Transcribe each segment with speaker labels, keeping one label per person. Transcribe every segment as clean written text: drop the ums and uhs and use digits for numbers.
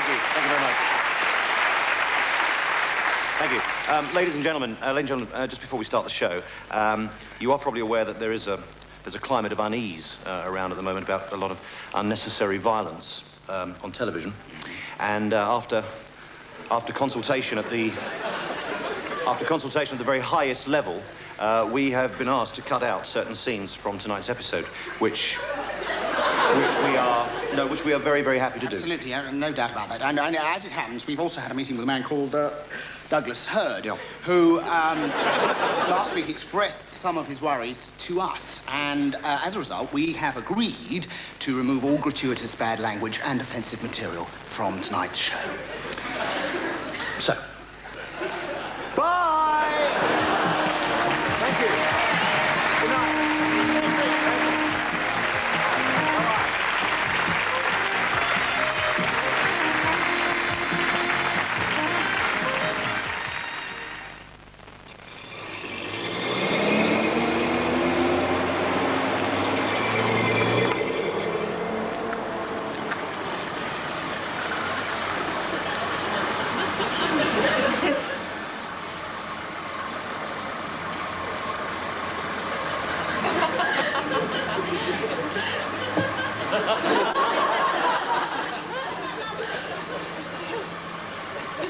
Speaker 1: Thank you. Thank you very much. Thank you. Ladies and gentlemen, just before we start the show, you are probably aware that there's a climate of unease around at the moment about a lot of unnecessary violence on television. And after consultation at the very highest level, we have been asked to cut out certain scenes from tonight's episode, which we are very, very happy to do.
Speaker 2: Absolutely, no doubt about that. And as it happens, we've also had a meeting with a man called Douglas Hurd, who last week expressed some of his worries to us. And as a result, we have agreed to remove all gratuitous bad language and offensive material from tonight's show. So, bye! Thank you. Good night.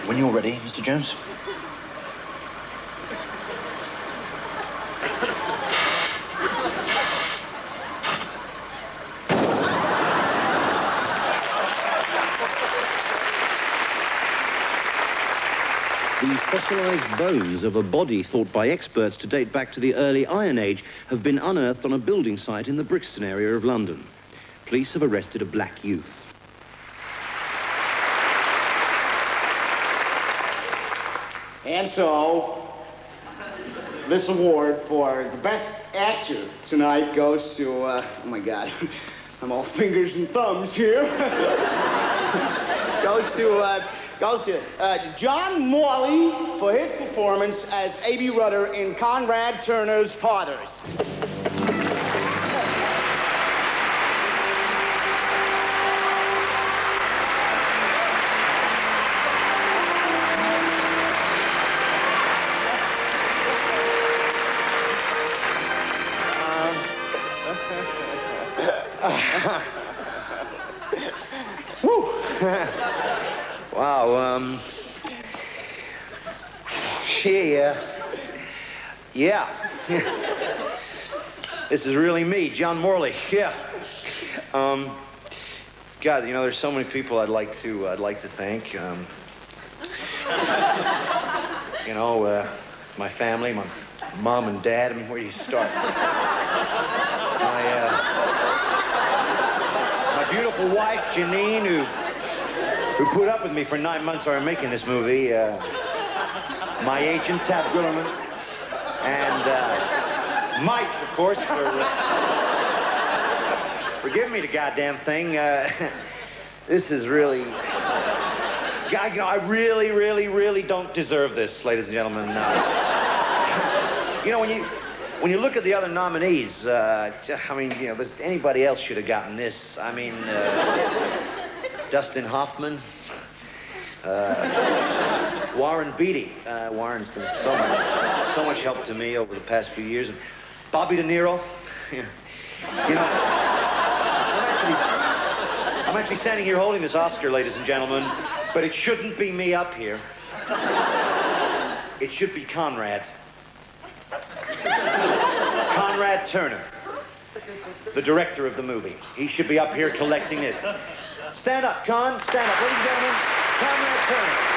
Speaker 1: When you're ready, Mr. Jones.
Speaker 3: The fossilized bones of a body thought by experts to date back to the early Iron Age have been unearthed on a building site in the Brixton area of London. Police have arrested a black youth.
Speaker 2: And so, this award for the best actor tonight goes to, oh my God, I'm all fingers and thumbs here. goes to John Morley for his performance as A.B. Rudder in Conrad Turner's Fathers.
Speaker 1: Wow, yeah. This is really me, John Morley, yeah. God, you know, there's so many people I'd like to thank. You know, my family, my mom and dad. I mean, where do you start? My beautiful wife, Janine, who put up with me for 9 months while we were making this movie. My agent, Tab Gillerman, and Mike, of course, for giving me the goddamn thing. This is really... God, you know, I really, really, really don't deserve this, ladies and gentlemen. You know, when you look at the other nominees, I mean, you know, anybody else should have gotten this. I mean, Dustin Hoffman, Warren Beatty. Warren's been so much help to me over the past few years. And Bobby De Niro. You know, I'm actually standing here holding this Oscar, ladies and gentlemen, but it shouldn't be me up here. It should be Conrad. Conrad Turner, the director of the movie. He should be up here collecting this. Stand up, Con. Stand up. Ladies and gentlemen, Conrad Turner.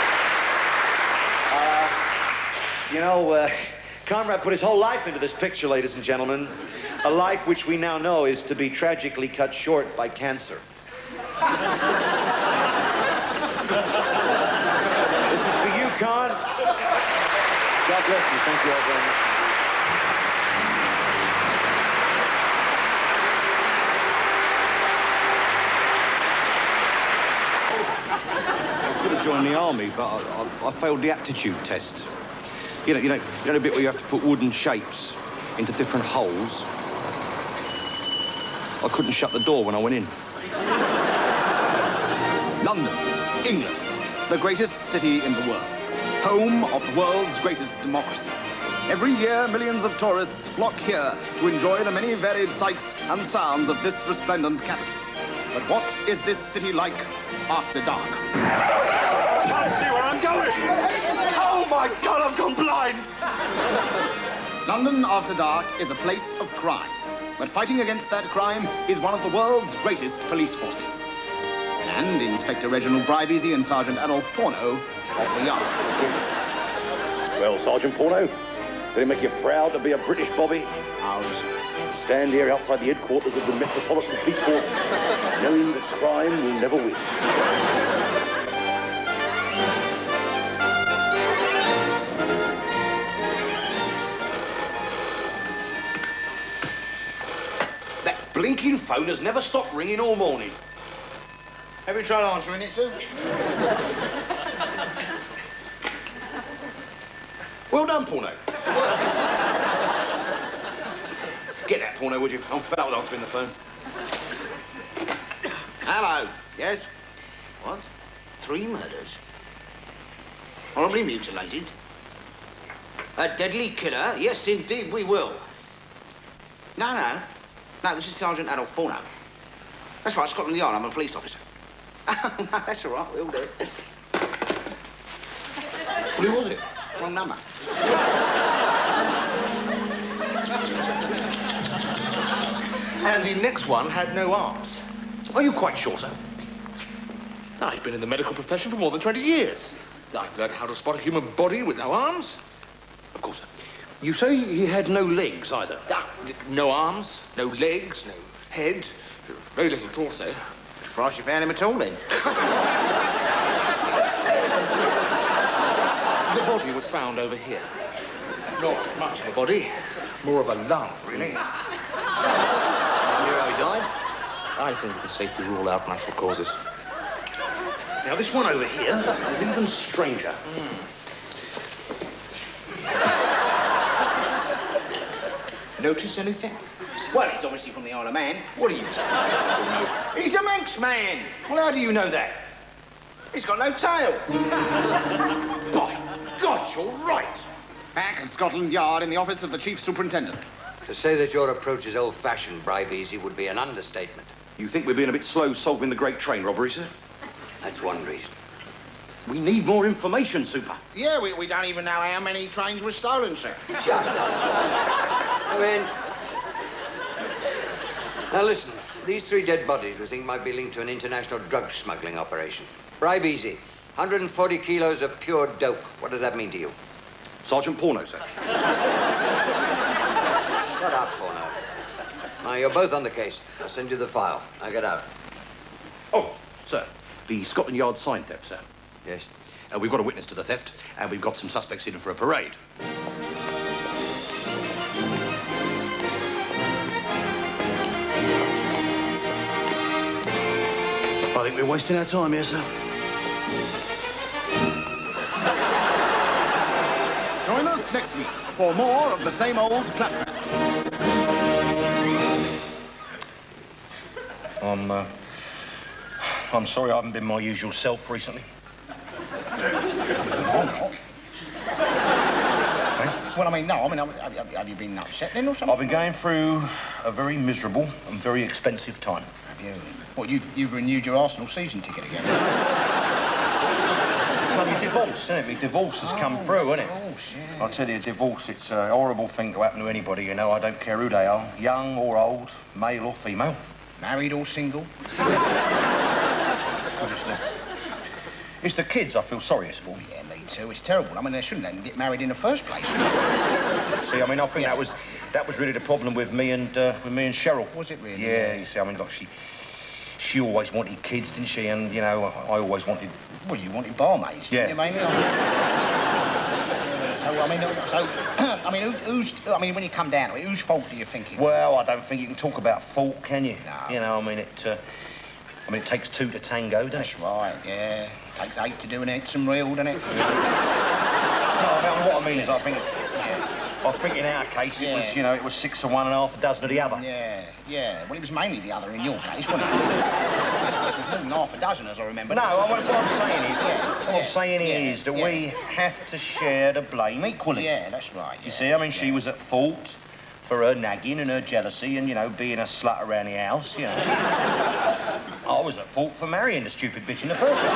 Speaker 1: You know, Conrad put his whole life into this picture, ladies and gentlemen. A life which we now know is to be tragically cut short by cancer. This is for you, Con. God bless you. Thank you all very much.
Speaker 4: I could have joined the army, but I failed the aptitude test. You know the bit where you have to put wooden shapes into different holes? I couldn't shut the door when I went in. London,
Speaker 2: England, the greatest city in the world, home of the world's greatest democracy. Every year, millions of tourists flock here to enjoy the many varied sights and sounds of this resplendent capital. But what is this city like after dark?
Speaker 4: I can't see where I'm going. Oh, my God, I've gone blind.
Speaker 2: London after dark is a place of crime. But fighting against that crime is one of the world's greatest police forces. And Inspector Reginald Bribesy and Sergeant Adolph Porno of the yard.
Speaker 3: Well, Sergeant Porno, did it make you proud to be a British bobby?
Speaker 2: Ours.
Speaker 3: Stand here outside the headquarters of the Metropolitan Police Force, knowing that crime will never win.
Speaker 4: That blinking phone has never stopped ringing all morning.
Speaker 2: Have you tried answering it, sir?
Speaker 4: Well done, Porno. Get that, Porno, would you? I'm fed up with answering the phone.
Speaker 2: Hello. Yes?
Speaker 5: What? 3 murders? Horribly mutilated? A deadly killer? Yes, indeed, we will. No, this is Sergeant Adolph Porno. That's right, Scotland Yard, I'm a police officer. No, that's all right, we'll do it.
Speaker 4: Who was it?
Speaker 5: Wrong number.
Speaker 6: And the next one had no arms.
Speaker 4: Are you quite sure, sir?
Speaker 6: I've been in the medical profession for more than 20 years. I've learned how to spot a human body with no arms.
Speaker 4: Of course, sir. You say he had no legs either?
Speaker 6: No arms, no legs, no head, very little torso.
Speaker 2: Surprised you found him at all, then.
Speaker 6: The body was found over here. Not much of a body, more of a lung, really.
Speaker 4: You know how he died?
Speaker 6: I think we can safely rule out natural causes.
Speaker 4: Now, this one over here is even stranger.
Speaker 5: Notice anything?
Speaker 2: Well, he's obviously from the Isle of Man.
Speaker 4: What are you talking about?
Speaker 2: He's a Manx man.
Speaker 4: Well, how do you know that?
Speaker 2: He's got no tail.
Speaker 4: By God, you're right.
Speaker 2: Back at Scotland Yard in the office of the Chief Superintendent.
Speaker 7: To say that your approach is old-fashioned, Bribesy, would be an understatement.
Speaker 4: You think we're being a bit slow solving the great train robbery, sir?
Speaker 7: That's one reason.
Speaker 4: We need more information, Super.
Speaker 2: Yeah, we don't even know how many trains were stolen, sir.
Speaker 7: Shut up. Come in. Now listen, these 3 dead bodies we think might be linked to an international drug smuggling operation. Bribesy, 140 kilos of pure dope. What does that mean to you?
Speaker 4: Sergeant Porno, sir.
Speaker 7: Shut up, Porno. Now, you're both on the case. I'll send you the file. Now get out.
Speaker 4: Oh, sir, the Scotland Yard sign theft, sir.
Speaker 7: Yes?
Speaker 4: We've got a witness to the theft, and we've got some suspects in for a parade. I think we're wasting our time here, sir.
Speaker 2: Join us next week for more of the same old claptrap.
Speaker 4: I'm sorry I haven't been my usual self recently.
Speaker 2: Well, I mean, no, have you been upset then or something?
Speaker 4: I've been going through a very miserable and very expensive time.
Speaker 2: Have you? What, you've renewed your Arsenal season ticket again?
Speaker 4: Well, my divorce, isn't it? My divorce has come through, isn't it?
Speaker 2: Divorce, yeah.
Speaker 4: I'll tell you, divorce, it's a horrible thing to happen to anybody, you know. I don't care who they are, young or old, male or female.
Speaker 2: Married or single?
Speaker 4: It's the kids I feel sorriest for.
Speaker 2: Yeah, me too. It's terrible. I mean, they shouldn't let them get married in the first place.
Speaker 4: See, I mean, I think that was really the problem with me and Cheryl.
Speaker 2: Was it really?
Speaker 4: Yeah, you see, I mean, look, she always wanted kids, didn't she? And, you know, I always wanted...
Speaker 2: Well, you wanted barmaids, didn't you, mainly? I mean, when you come down to it, whose fault do you think it was?
Speaker 4: Well, I don't think you can talk about fault, can you?
Speaker 2: No.
Speaker 4: You know, I mean, it takes 2 to tango, doesn't
Speaker 2: That's
Speaker 4: it?
Speaker 2: right, yeah. Takes 8 to do an Epsom reel, doesn't it?
Speaker 4: No, what I mean is, I think in our case, it was, you know, it was 6 of one and half a dozen of the other.
Speaker 2: Yeah. Well, it was mainly the other in your case, wasn't it? than half a dozen, as I remember.
Speaker 1: No, what I'm saying is, that we have to share the blame equally.
Speaker 2: Yeah, that's right.
Speaker 1: You see, I mean, she was at fault for her nagging and her jealousy and, you know, being a slut around the house, you know. I was at fault for marrying the stupid bitch in the first place.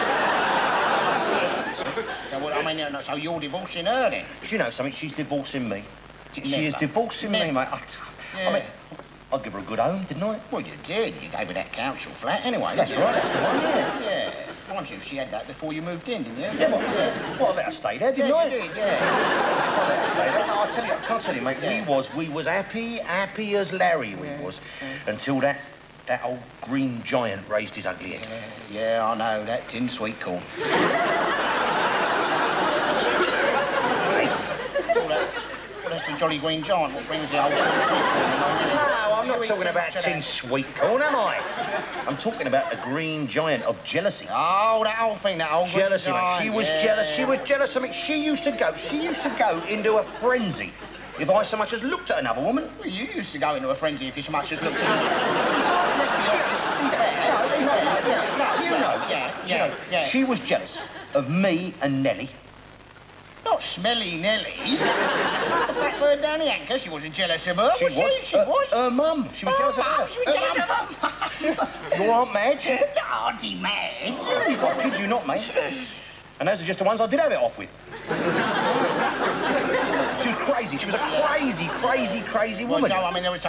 Speaker 2: So, well, I mean, so you're divorcing her, then?
Speaker 1: Do you know something? She's divorcing me. She is
Speaker 2: Never.
Speaker 1: divorcing me, mate. I mean, I give her a good home, didn't I?
Speaker 2: Well, you did. You gave her that council flat anyway.
Speaker 1: That's right, that's the one,
Speaker 2: Yeah. Mind you, she had that before you moved in, didn't you?
Speaker 1: Yeah, well, I let her stay there, didn't I?
Speaker 2: You did, yeah.
Speaker 1: I let her stay there. No, I can't tell you, mate, we was happy as Larry, we was, until that old green giant raised his ugly head.
Speaker 2: Yeah, I know, that tin sweet corn. Well, that's the jolly green giant what brings the old tin sweet corn.
Speaker 1: No, I'm not talking about tin sweet corn, am I? I'm talking about the green giant of jealousy.
Speaker 2: Oh, that old thing, that old
Speaker 1: Jealousy,
Speaker 2: green
Speaker 1: mate.
Speaker 2: giant.
Speaker 1: She was jealous. She was jealous of me. She used to go into a frenzy if I so much as looked at another woman.
Speaker 2: Well, you used to go into a frenzy if you so much as looked at her. Let's be honest, be fair.
Speaker 1: Do you know, she was jealous of me and Nellie.
Speaker 2: Not Smelly Nelly. The fat bird down the anchor, she wasn't jealous of her, was she? She was.
Speaker 1: Her mum. She was jealous of her.
Speaker 2: She was jealous of her.
Speaker 1: Your Aunt Madge?
Speaker 2: Auntie Madge.
Speaker 1: I kid you not, mate. And those are just the ones I did have it off with. She was crazy. She was a crazy woman.
Speaker 2: Well, so, I mean, there was,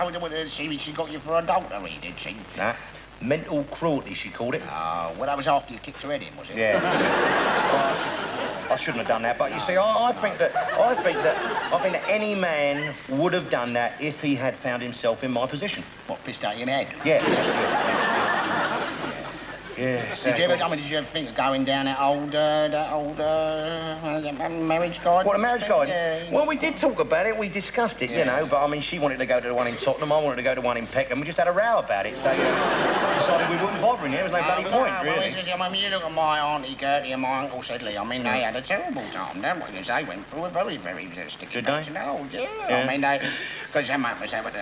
Speaker 2: she got you for adultery, did she?
Speaker 1: Nah. Mental cruelty, she called it.
Speaker 2: Oh, well, that was after you kicked her head in, was it?
Speaker 1: Yeah. Well, I shouldn't have done that, but you see, I think that any man would have done that if he had found himself in my position.
Speaker 2: What, pissed out your head?
Speaker 1: Yeah.
Speaker 2: Did you ever think of going down that old marriage guide?
Speaker 1: What, a marriage guide?
Speaker 2: Yeah.
Speaker 1: Well, we did talk about it. We discussed it, you know. But I mean, she wanted to go to the one in Tottenham. I wanted to go to one in Peckham. We just had a row about it. So, you know, decided we wouldn't bother in here. There was no bloody point, really.
Speaker 2: I mean, you look at my Auntie Gertie and my Uncle Sedley. I mean, they had a terrible time. They went through a very, very sticky
Speaker 1: Did they?
Speaker 2: Oh, yeah. I mean, because they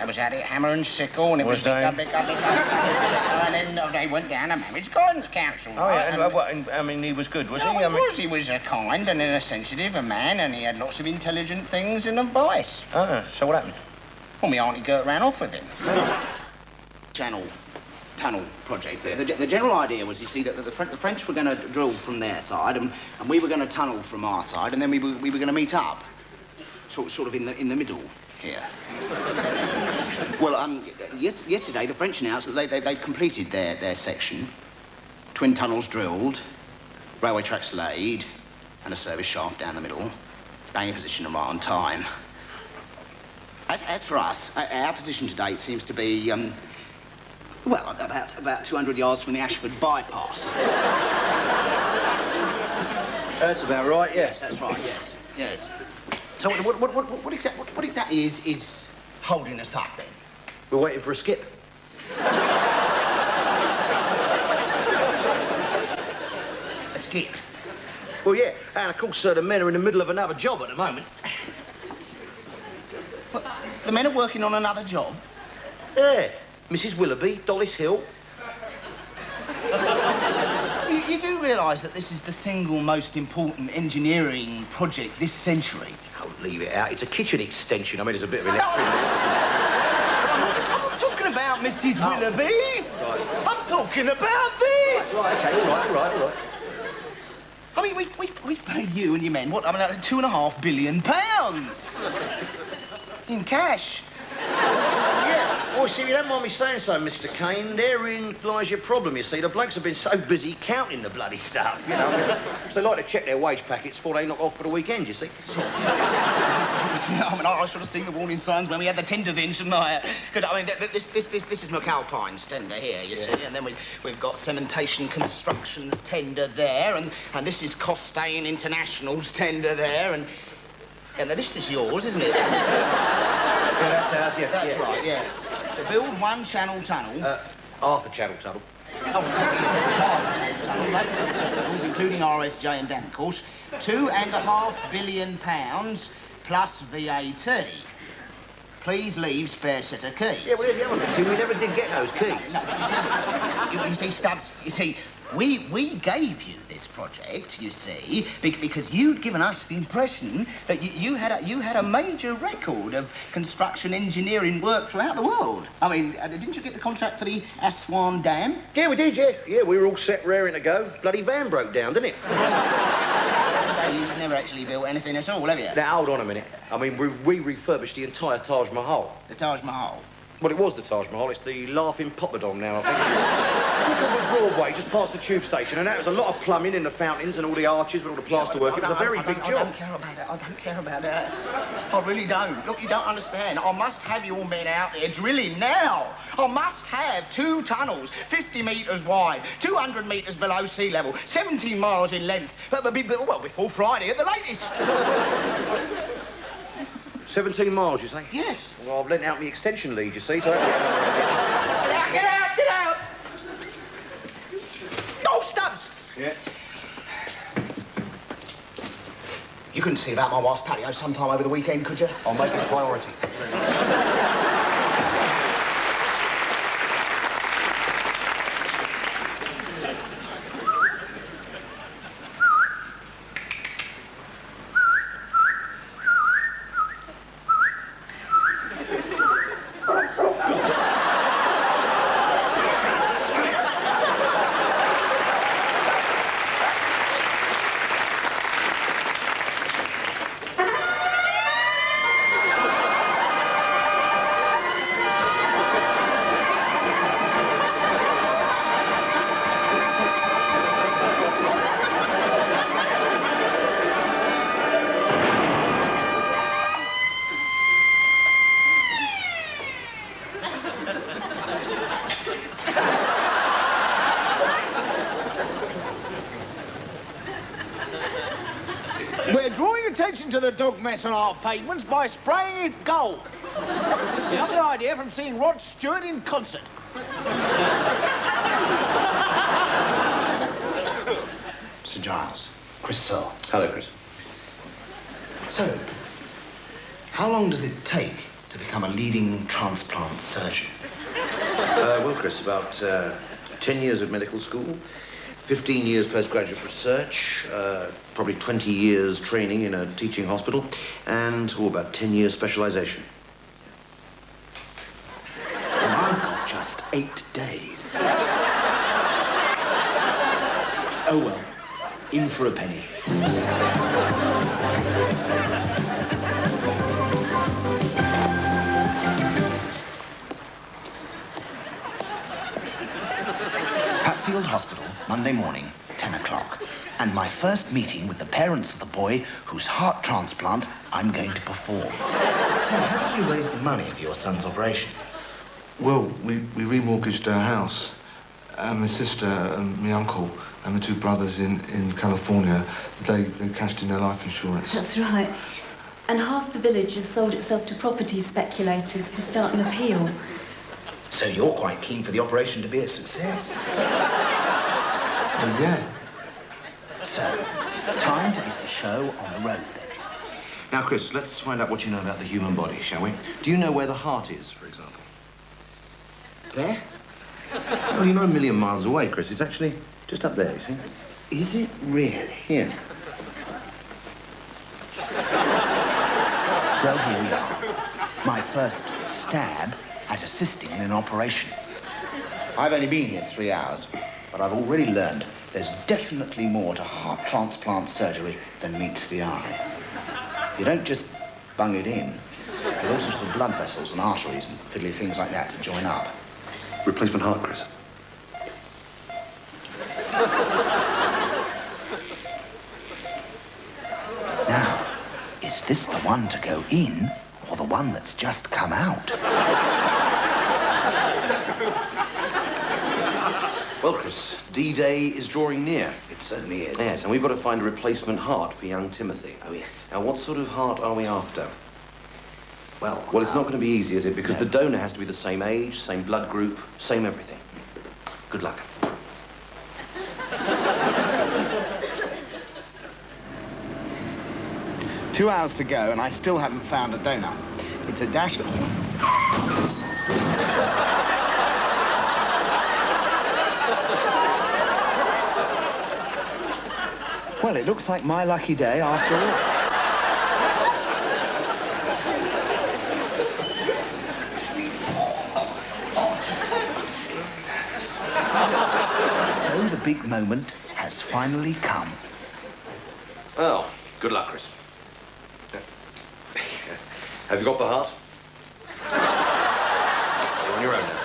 Speaker 2: was at it hammer and sickle, and it was big up. And then they went down a marriage guidance council.
Speaker 1: Oh, yeah, and I mean, he was good, was he?
Speaker 2: He was a kind and a sensitive man, and he had lots of intelligent things and advice.
Speaker 1: So what happened?
Speaker 2: Well, my Auntie Gert ran off with him. Tunnel project there. The general idea was, you see, that the French were going to drill from their side, and we were going to tunnel from our side, and then we were going to meet up, sort of in the middle here. Well, yesterday the French announced that they completed their section. Twin tunnels drilled, railway tracks laid, and a service shaft down the middle. Bang in position and right on time. As for us, our position to date seems to be, well, about 200 yards from the Ashford bypass.
Speaker 1: That's about right, yes.
Speaker 2: That's right, yes. So what exactly is holding us up, then?
Speaker 1: We're waiting for a skip.
Speaker 2: A skip?
Speaker 1: Well, yeah, and of course, the men are in the middle of another job at the moment.
Speaker 2: What, the men are working on another job?
Speaker 1: Yeah, Mrs. Willoughby, Dollis Hill.
Speaker 2: You do realise that this is the single most important engineering project this century?
Speaker 1: Don't leave it out. It's a kitchen extension. I mean, there's a bit of electricity.
Speaker 2: I'm not talking about Mrs. Willoughby's. Right. I'm talking about this.
Speaker 1: Right, okay, all right.
Speaker 2: I mean, we've paid you and your men, what, I mean, £2.5 billion in cash.
Speaker 1: Yeah. Well, see, you don't mind me saying so, Mr. Kane. Therein lies your problem, you see. The blokes have been so busy counting the bloody stuff, you know. Because they like to check their wage packets before they knock off for the weekend, you see.
Speaker 2: I mean, I should have seen the warning signs when we had the tenders in, shouldn't I? Because, I mean, this is McAlpine's tender here, you see, and then we've got Cementation Construction's tender there, and this is Costain International's tender there, and this is yours, isn't it?
Speaker 1: Yeah, that's ours, yeah.
Speaker 2: That's right, yes. To build one channel tunnel...
Speaker 1: half a channel tunnel.
Speaker 2: Oh, half a channel tunnel, local tunnels, including RSJ and Dan, of course, £2.5 billion plus VAT. Please leave spare set of keys.
Speaker 1: Yeah, well, here's the other thing. See, we never did get those keys.
Speaker 2: No, you see, Stubbs, you see, we gave you this project, you see, because you'd given us the impression that you had a major record of construction engineering work throughout the world. I mean, didn't you get the contract for the S01 Dam?
Speaker 3: Yeah, we did, yeah. Yeah, we were all set raring to go. Bloody van broke down, didn't it?
Speaker 2: So you've never actually built anything at all, have you?
Speaker 3: Now, hold on a minute. I mean, we refurbished the entire Taj Mahal.
Speaker 2: The Taj Mahal?
Speaker 3: Well, it was the Taj Mahal. It's the Laughing Poppadom now, I think. It was Broadway, just past the tube station, and that was a lot of plumbing in the fountains and all the arches with all the plaster work. It was a very big job.
Speaker 2: I don't care about that. I don't care about that. I really don't. Look, you don't understand. I must have your men out there drilling now. I must have 2 tunnels, 50 metres wide, 200 metres below sea level, 17 miles in length. Well, before Friday at the latest.
Speaker 3: 17 miles, you say?
Speaker 2: Yes.
Speaker 3: Well, I've lent out my extension lead, you see, so...
Speaker 2: Get out! Oh, Stubbs!
Speaker 3: Yeah?
Speaker 2: You couldn't see about my wife's patio sometime over the weekend, could you?
Speaker 3: I'll make it a priority. Thank you very much.
Speaker 5: We're drawing attention to the dog mess on our pavements by spraying it gold. We got the idea from seeing Rod Stewart in concert.
Speaker 2: Sir Giles, Chris Searle.
Speaker 3: Hello, Chris.
Speaker 2: So, how long does it take to become a leading transplant surgeon?
Speaker 8: Well, Chris, about 10 years of medical school, 15 years postgraduate research, probably 20 years training in a teaching hospital, and about 10 years specialization.
Speaker 2: And I've got just 8 days. Oh, well, in for a penny. Hatfield Hospital, Monday morning, 10 o'clock. And my first meeting with the parents of the boy whose heart transplant I'm going to perform.
Speaker 8: Tim, how did you raise the money for your son's operation?
Speaker 9: Well, we remortgaged our house. And my sister and my uncle and my 2 brothers in California, they cashed in their life insurance.
Speaker 10: That's right. And half the village has sold itself to property speculators to start an appeal.
Speaker 2: So you're quite keen for the operation to be a success?
Speaker 9: Well, yeah.
Speaker 2: So, time to get the show on the road, then.
Speaker 8: Now, Chris, let's find out what you know about the human body, shall we? Do you know where the heart is, for example?
Speaker 2: There?
Speaker 8: Oh, you're not a million miles away, Chris. It's actually just up there, you see.
Speaker 2: Is it really?
Speaker 8: Yeah.
Speaker 2: Well, here we are. My first stab at assisting in an operation. I've only been here 3 hours, but I've already learned there's definitely more to heart transplant surgery than meets the eye. You don't just bung it in. There's all sorts of blood vessels and arteries and fiddly things like that to join up.
Speaker 8: Replacement heart, Chris.
Speaker 2: Now, is this the one to go in or the one that's just come out?
Speaker 8: Well, Chris, D-Day is drawing near.
Speaker 2: It certainly is.
Speaker 8: Yes, and we've got to find a replacement heart for young Timothy.
Speaker 2: Oh, yes.
Speaker 8: Now, what sort of heart are we after?
Speaker 2: Well,
Speaker 8: Well, it's not going to be easy, is it? Because the donor has to be the same age, same blood group, same everything. Good luck.
Speaker 2: Two hours to go, and I still haven't found a donor. It's a dash. Well, it looks like my lucky day after all. So the big moment has finally come.
Speaker 4: Well, good luck, Chris. Have you got the heart? You're on your own now.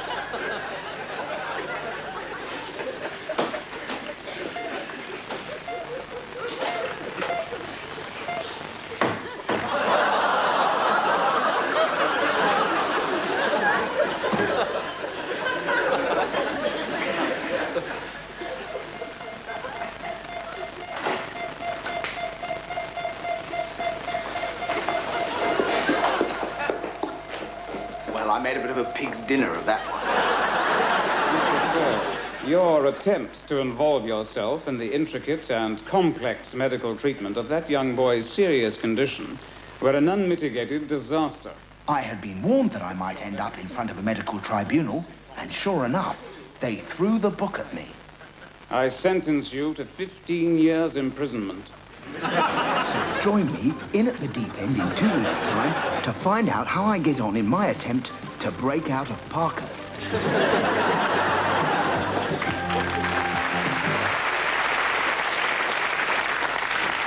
Speaker 2: Well, I made a bit of a pig's dinner of that one.
Speaker 11: Mr. Sir, your attempts to involve yourself in the intricate and complex medical treatment of that young boy's serious condition were an unmitigated disaster.
Speaker 2: I had been warned that I might end up in front of a medical tribunal, and sure enough, they threw the book at me.
Speaker 11: I sentence you to 15 years imprisonment.
Speaker 2: So join me in at the deep end in 2 weeks' time to find out how I get on in my attempt to break out of Parkhurst.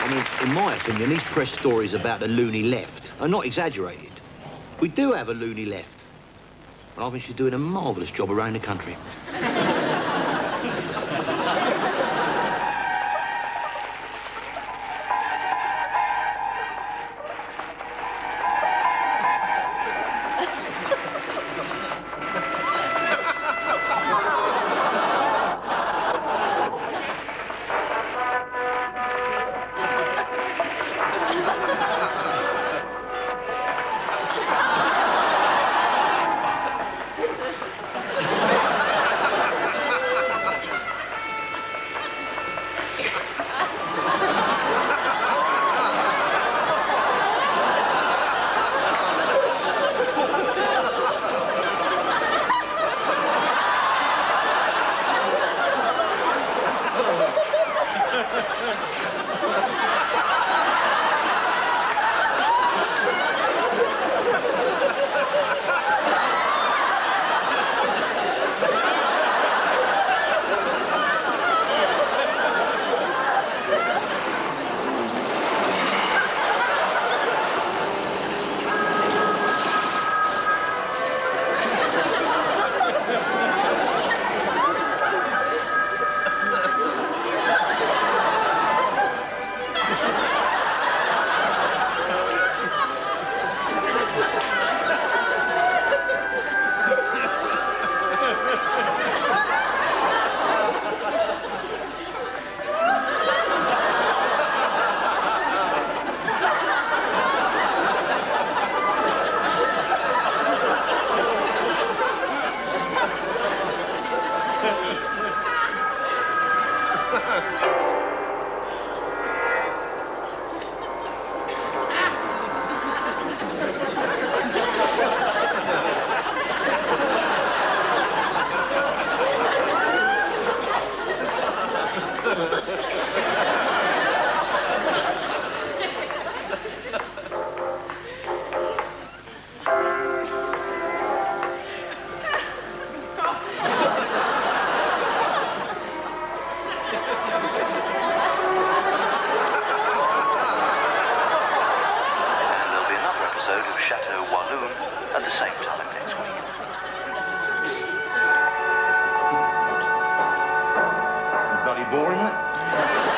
Speaker 3: I mean, in my opinion, these press stories about the loony left are not exaggerated. We do have a loony left. And I think she's doing a marvellous job around the country. At the same time next week.
Speaker 8: Bloody boring, that.